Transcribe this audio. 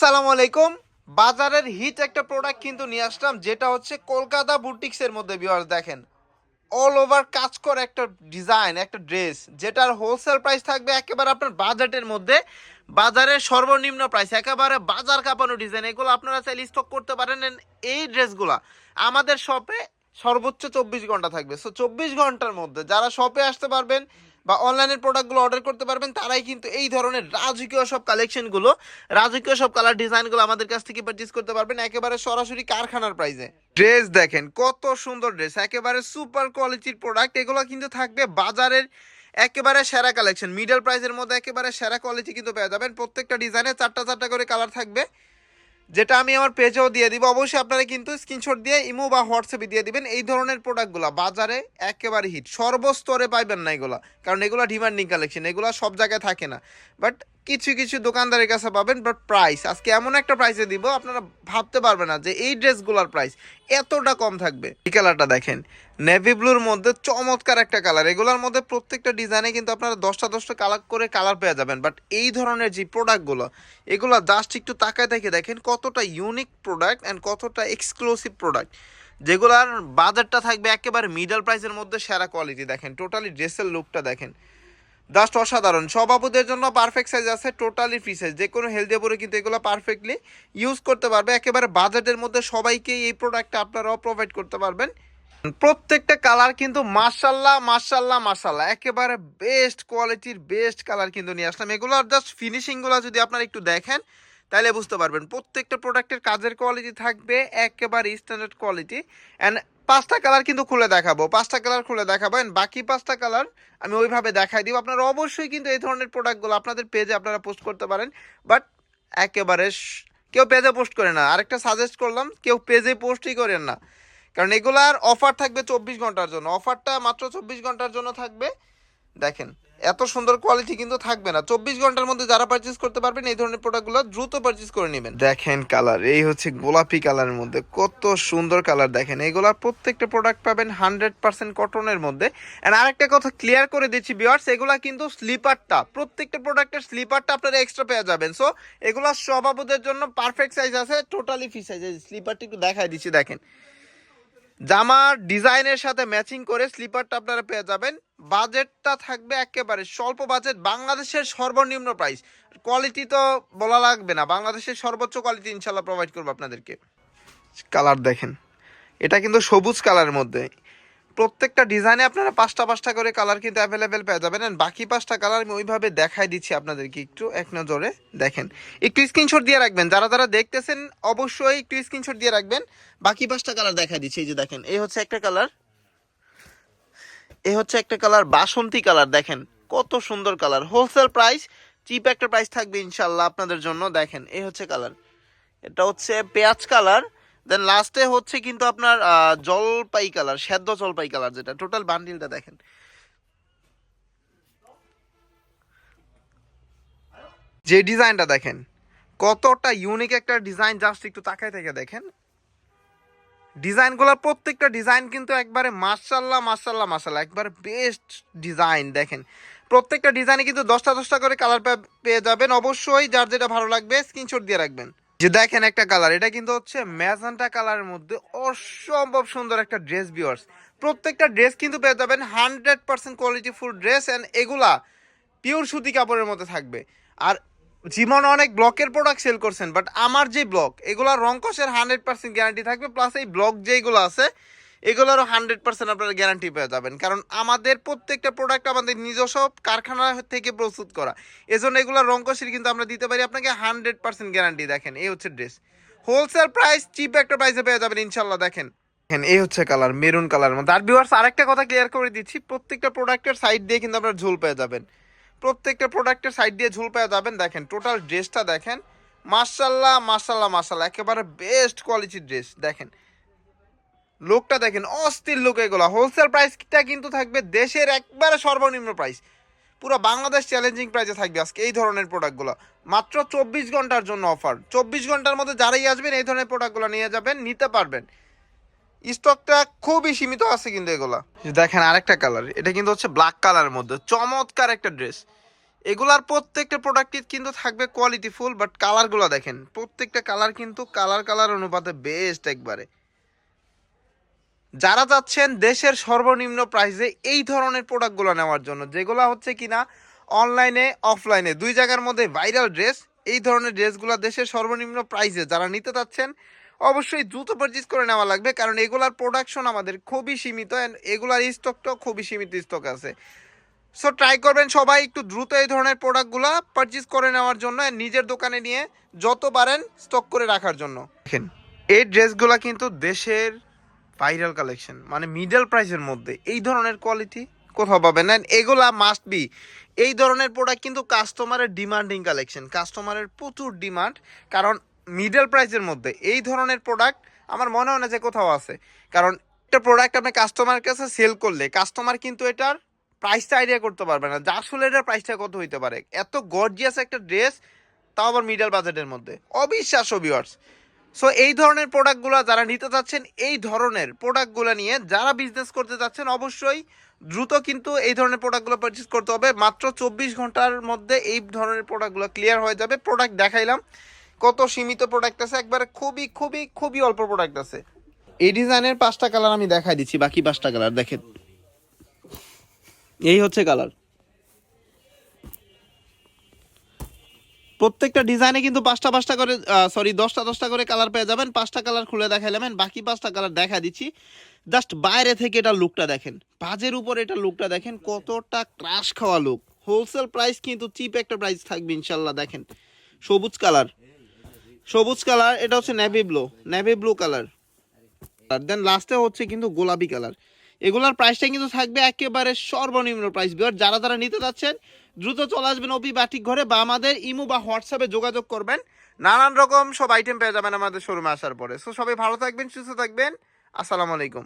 আসসালামু আলাইকুম। বাজারের হিট একটা প্রোডাক্ট কিন্তু নিয়ে আসলাম, যেটা হচ্ছে কলকাতা বুটিক্সের মধ্যে। ভিউয়ার্স দেখেন, অল ওভার কাজ করে একটা ডিজাইন, একটা ড্রেস, যেটার হোলসেল প্রাইস থাকবে একেবারে আপনার বাজেটের মধ্যে। বাজারের সর্বনিম্ন প্রাইস, একেবারে বাজার কাঁপানো ডিজাইন। এগুলো আপনারা চাইলে স্টক করতে পারেন। And এই ড্রেসগুলা আমাদের শপে সর্বোচ্চ 24 ঘন্টা থাকবে। সো 24 ঘন্টার মধ্যে যারা শপে আসতে পারবেন বা অনলাইনের প্রোডাক্টগুলো অর্ডার করতে পারবেন, তারাই কিন্তু এই ধরনের রাজকীয় সব কালেকশনগুলো, রাজকীয় সব কালার ডিজাইনগুলো আমাদের কাছ থেকে পারচেজ করতে পারবেন একেবারে সরাসরি কারখানার প্রাইসে। ড্রেস দেখেন, কত সুন্দর ড্রেস, একেবারে সুপার কোয়ালিটির প্রোডাক্ট। এগুলো কিন্তু থাকবে বাজারের একেবারে সেরা কালেকশন, মিডল প্রাইসের মধ্যে একেবারে সেরা কোয়ালিটি কিন্তু পেয়ে যাবেন। প্রত্যেকটা ডিজাইনে চারটা চারটা করে কালার থাকবে, যেটা আমি আমার পেজেও দিয়ে দিব। অবশ্যই আপনারা কিন্তু স্ক্রিনশট দিয়ে ইমো বা হোয়াটসঅ্যাপে দিয়ে দিবেন। এই ধরনের প্রোডাক্টগুলো বাজারে একেবারে হিট, সর্বস্তরে পাইবেন না এগুলা, কারণ এগুলো ডিমান্ডিং কালেকশন, এগুলো সব জায়গায় থাকে না। বাট কিছু কিছু দোকানদারের কাছে পাবেন। বাট প্রাইস আজকে এমন একটা প্রাইসে দিব, আপনারা ভাবতে পারবেন না যে এই ড্রেসগুলোর প্রাইস এতটা কম থাকবে। এই কালারটা দেখেন, নেভি ব্লুর মধ্যে চমৎকার একটা কালার। এগুলোর মধ্যে প্রত্যেকটা ডিজাইনে কিন্তু আপনারা 10টা কালার করে কালার পেয়ে যাবেন। বাট এই ধরনের যে প্রোডাক্টগুলো, এগুলো জাস্ট একটু তাকায় দেখে দেখেন কতটা ইউনিক প্রোডাক্ট অ্যান্ড কতটা এক্সক্লুসিভ প্রোডাক্ট, যেগুলোর বাজারটা থাকবে একেবারে মিডল প্রাইসের মধ্যে সেরা কোয়ালিটি। দেখেন টোটালি ড্রেসের লুকটা দেখেন, জাস্ট অসাধারণ। সব আপুদের জন্য পারফেক্ট সাইজ আছে, টোটালি ফ্রি সাইজ। যে কোনো হেলদি আপুরে কিন্তু এগুলো পারফেক্টলি ইউজ করতে পারবে। একেবারে বাজেটের মধ্যে সবাইকেই এই প্রোডাক্টটা আপনারাও প্রোভাইড করতে পারবেন। প্রত্যেকটা কালার কিন্তু মাশাল্লাহ মাশাল্লাহ মাশাল্লাহ, একেবারে বেস্ট কোয়ালিটির বেস্ট কালার কিন্তু নিয়ে আসলাম। এগুলোর জাস্ট ফিনিশিংগুলো যদি আপনারা একটু দেখেন, তাহলে বুঝতে পারবেন প্রত্যেকটা প্রোডাক্টের কাজের কোয়ালিটি থাকবে একেবারে স্ট্যান্ডার্ড কোয়ালিটি। অ্যান্ড 5টা কালার কিন্তু খুলে দেখাবো, 5টা কালার খুলে দেখাবো। অ্যান্ড বাকি 5টা কালার আমি ওইভাবে দেখাই দিব। আপনারা অবশ্যই কিন্তু এই ধরনের প্রোডাক্টগুলো আপনাদের পেজে আপনারা পোস্ট করতে পারেন। বাট একেবারে কেউ পেজে পোস্ট করে না, আরেকটা সাজেস্ট করলাম, কেউ পেজে পোস্টই করেন না, কারণ এগুলার অফার থাকবে 24 ঘন্টার জন্য। অফারটা মাত্র 24 ঘন্টার জন্য থাকবে। দেখেন এত সুন্দর কোয়ালিটি কিন্তু থাকবে না। 24 ঘন্টার মধ্যে যারা পারচেজ করতে পারবেন এই ধরনের প্রোডাক্টগুলো দ্রুত পারচেজ করে নেবেন। দেখেন কালার, এই হচ্ছে গোলাপি কালারের মধ্যে কত সুন্দর কালার। দেখেন এগুলার প্রত্যেকটা প্রোডাক্ট পাবেন 100% কটনের মধ্যে। অ্যান্ড আরেকটা কথা ক্লিয়ার করে দিচ্ছি ভিউয়ার্স, এগুলা কিন্তু স্লিপারটা, প্রত্যেকটা প্রোডাক্টের স্লিপারটা আপনারা এক্সট্রা পেয়ে যাবেন। সো এগুলা সব আপুদের জন্য পারফেক্ট সাইজ আছে, টোটালি ফ্রি সাইজ। স্লিপারটা একটু দেখাই দিচ্ছি, দেখেন জামার ডিজাইনের সাথে ম্যাচিং করে স্লিপারটা আপনারা পেয়ে যাবেন। বাজেটটা থাকবে একেবারে স্বল্প বাজেট, বাংলাদেশের সর্বনিম্ন প্রাইস। কোয়ালিটি তো বলা লাগবে না, বাংলাদেশের সর্বোচ্চ কোয়ালিটি ইনশাল্লাহ প্রোভাইড করবো আপনাদেরকে। কালার দেখেন, এটা কিন্তু সবুজ কালারের মধ্যে। প্রত্যেকটা ডিজাইনে আপনারা 5টা করে কালার কিন্তু অ্যাভেলেবেল পেয়ে যাবেন। অ্যান্ড বাকি 5টা কালার আমি ওইভাবে দেখাই দিচ্ছি আপনাদেরকে, একটু এক নজরে দেখেন। একটু স্ক্রিনশট দিয়ে রাখবেন, যারা যারা দেখতেছেন অবশ্যই একটু স্ক্রিনশট দিয়ে রাখবেন। বাকি 5টা কালার দেখাই দিচ্ছি। এই যে দেখেন, এই হচ্ছে একটা কালার, এই হচ্ছে একটা কালার বাসন্তী কালার। দেখেন কত সুন্দর কালার, হোলসেল প্রাইস, চিপ একটা প্রাইস থাকবে ইনশাল্লাহ আপনাদের জন্য। দেখেন এই হচ্ছে কালার, এটা হচ্ছে পেঁয়াজ কালার। দেন লাস্টে হচ্ছে কিন্তু আপনার জলপাই কালার, সেদ্ধ জলপাই কালার, যেটা টোটাল বান্ডিলটা দেখেন। যে ডিজাইনটা দেখেন কতটা ইউনিক একটা ডিজাইন, জাস্ট একটু তাকায় থেকে দেখেন। ডিজাইনগুলোর প্রত্যেকটা ডিজাইন কিন্তু একবারে মাশাল্লাহ মাশাল্লাহ মাশাল্লাহ, একবারে বেস্ট ডিজাইন। দেখেন প্রত্যেকটা ডিজাইনে কিন্তু 10টা করে কালার পেয়ে যাবেন। অবশ্যই যার যেটা ভালো লাগবে স্ক্রিনশট দিয়ে রাখবেন। যে দেখেন একটা কালার, এটা কিন্তু হচ্ছে ম্যাজেন্টা কালারের মধ্যে অসম্ভব সুন্দর একটা ড্রেস ভিউয়ার্স। প্রত্যেকটা ড্রেস কিন্তু পেয়ে যাবেন 100% কোয়ালিটি ফুল ড্রেস। অ্যান্ড এগুলা পিওর সুতি কাপড়ের মধ্যে থাকবে। আর জীবন অনেক ব্লকের প্রোডাক্ট সেল করছেন, বাট আমার যে ব্লক, এগুলোর রং কষের 100% গ্যারান্টি থাকবে। প্লাস এই ব্লক যেগুলো আছে এগুলোরও 100% আপনারা গ্যারান্টি পেয়ে যাবেন, কারণ আমাদের প্রত্যেকটা প্রোডাক্ট আমাদের নিজস্ব কারখানা থেকে প্রস্তুত করা। এজন্য এগুলো রং কষের কিন্তু আমরা দিতে পারি আপনাকে 100% গ্যারান্টি। দেখেন এই হচ্ছে ড্রেস, হোলসেল প্রাইস, চিপ একটা প্রাইসে পেয়ে যাবেন ইনশাল্লাহ। দেখেন দেখেন এই হচ্ছে কালার, মেরুন কালার মধ্যে। আর ভিউয়ার্স আরেকটা কথা ক্লিয়ার করে দিচ্ছি, প্রত্যেকটা প্রোডাক্টের সাইড দিয়ে কিন্তু আপনারা ঝুল পেয়ে যাবেন। প্রত্যেকটা প্রোডাক্টের সাইড দিয়ে ঝুল পেয়ে যাবেন। দেখেন টোটাল ড্রেসটা দেখেন, মাশাল্লাহ মাশাল্লাহ মাশাল্লাহ, একেবারে বেস্ট কোয়ালিটির ড্রেস। দেখেন লুকটা দেখেন, অস্থির লুক। এগুলো হোলসেল প্রাইসটা কিন্তু থাকবে দেশের একবারে সর্বনিম্ন প্রাইস, পুরো বাংলাদেশ চ্যালেঞ্জিং প্রাইসে থাকবে আজকে এই ধরনের প্রোডাক্টগুলো। মাত্র 24 ঘন্টার জন্য অফার, 24 ঘন্টার মধ্যে যারাই আসবেন এই ধরনের প্রোডাক্টগুলো নিয়ে যাবেন, নিতে পারবেন। স্টকটা খুবই সীমিত আছে কিন্তু এগুলা। দেখেন আরেকটা কালার, এটা কিন্তু হচ্ছে ব্ল্যাক কালারের মধ্যে চমৎকার একটা ড্রেস। এগুলার প্রত্যেকটা প্রোডাক্টই কিন্তু থাকবে কোয়ালিটিফুল, বাট কালারগুলো দেখেন, প্রত্যেকটা কালার কিন্তু কালার অনুপাতে বেস্ট একবারে। যারা চাচ্ছেন দেশের সর্বনিম্ন প্রাইসে এই ধরনের প্রোডাক্টগুলো নেওয়ার জন্য, যেগুলো হচ্ছে কিনা অনলাইনে অফলাইনে দুই জায়গার মধ্যে ভাইরাল ড্রেস, এই ধরনের ড্রেসগুলো দেশের সর্বনিম্ন প্রাইসে যারা নিতে চাচ্ছেন অবশ্যই দ্রুত পারচেজ করে নেওয়া লাগবে, কারণ এগুলার প্রোডাকশন আমাদের খুবই সীমিত অ্যান্ড এগুলার স্টকটাও খুবই সীমিত স্টক আছে। সো ট্রাই করবেন সবাই একটু দ্রুত এই ধরনের প্রোডাক্টগুলো পারচেজ করে নেওয়ার জন্য, নিজের দোকানে নিয়ে যত পারেন স্টক করে রাখার জন্য। দেখেন এই ড্রেসগুলো কিন্তু দেশের ভাইরাল কালেকশন, মানে মিডল প্রাইসের মধ্যে এই ধরনের কোয়ালিটি কোথাও পাবেন না। এগুলা মাস্ট বি, এই ধরনের প্রোডাক্ট কিন্তু কাস্টমারের ডিমান্ডিং কালেকশন, কাস্টমারের প্রচুর ডিমান্ড, কারণ মিডল প্রাইসের মধ্যে এই ধরনের প্রোডাক্ট আমার মনে হয় না যে কোথাও আছে। কারণ একটা প্রোডাক্ট আপনি কাস্টমারের কাছে সেল করলে কাস্টমার কিন্তু এটার প্রাইসটা আইডিয়া করতে পারবে না যে আসলে এটার প্রাইসটা কত হইতে পারে। এত গর্জিয়াস একটা ড্রেস, তাও আবার মিডল বাজেটের মধ্যে, অবিশ্বাস্য ভিউয়ার্স। সো এই ধরনের প্রোডাক্টগুলো যারা নিতে চাচ্ছেন, এই ধরনের প্রোডাক্টগুলো নিয়ে যারা বিজনেস করতে চাচ্ছেন অবশ্যই দ্রুত কিন্তু এই ধরনের প্রোডাক্টগুলো পারচেজ করতে হবে। মাত্র 24 ঘন্টার মধ্যে এই ধরনের প্রোডাক্টগুলো ক্লিয়ার হয়ে যাবে। প্রোডাক্ট দেখাইলাম, কত সীমিত প্রোডাক্ট আছে, একবারে খুবই খুবই খুবই অল্প প্রোডাক্ট আছে। এই ডিজাইনের 5টা কালার আমি দেখাই দিচ্ছি, বাকি 5টা কালার দেখেন, এই হচ্ছে কালার। প্রত্যেকটা ডিজাইনে কিন্তু 5টা করে, সরি 10টা করে কালার পেয়ে যাবেন। 5টা কালার খুলে দেখাইলাম, বাকি 5টা কালার দেখা দিচ্ছি। জাস্ট বাইরে থেকে এটা লুকটা দেখেন, বাজের উপর এটা লুকটা দেখেন, কতটা ক্রাশ খাওয়া লুক। হোলসেল প্রাইস কিন্তু চিপ একটা প্রাইস থাকবে ইনশাল্লাহ। দেখেন সবুজ কালার, সবুজ কালার, এটা হচ্ছে নেভি ব্লু কালার, দেন লাস্টে হচ্ছে কিন্তু গোলাপি কালার। এগুলার প্রাইসটা কিন্তু থাকবে একেবারে সর্বনিম্ন প্রাইস। যারা যারা নিতে যাচ্ছেন দ্রুত চলে আসবেন অপি বাটিক ঘরে, বা আমাদের ইমো বা হোয়াটসঅ্যাপে যোগাযোগ করবেন। নানান রকম সব আইটেম পেয়ে যাবেন আমাদের শোরুমে আসার পরে। সো সবাই ভালো থাকবেন, সুস্থ থাকবেন, আসসালামু আলাইকুম।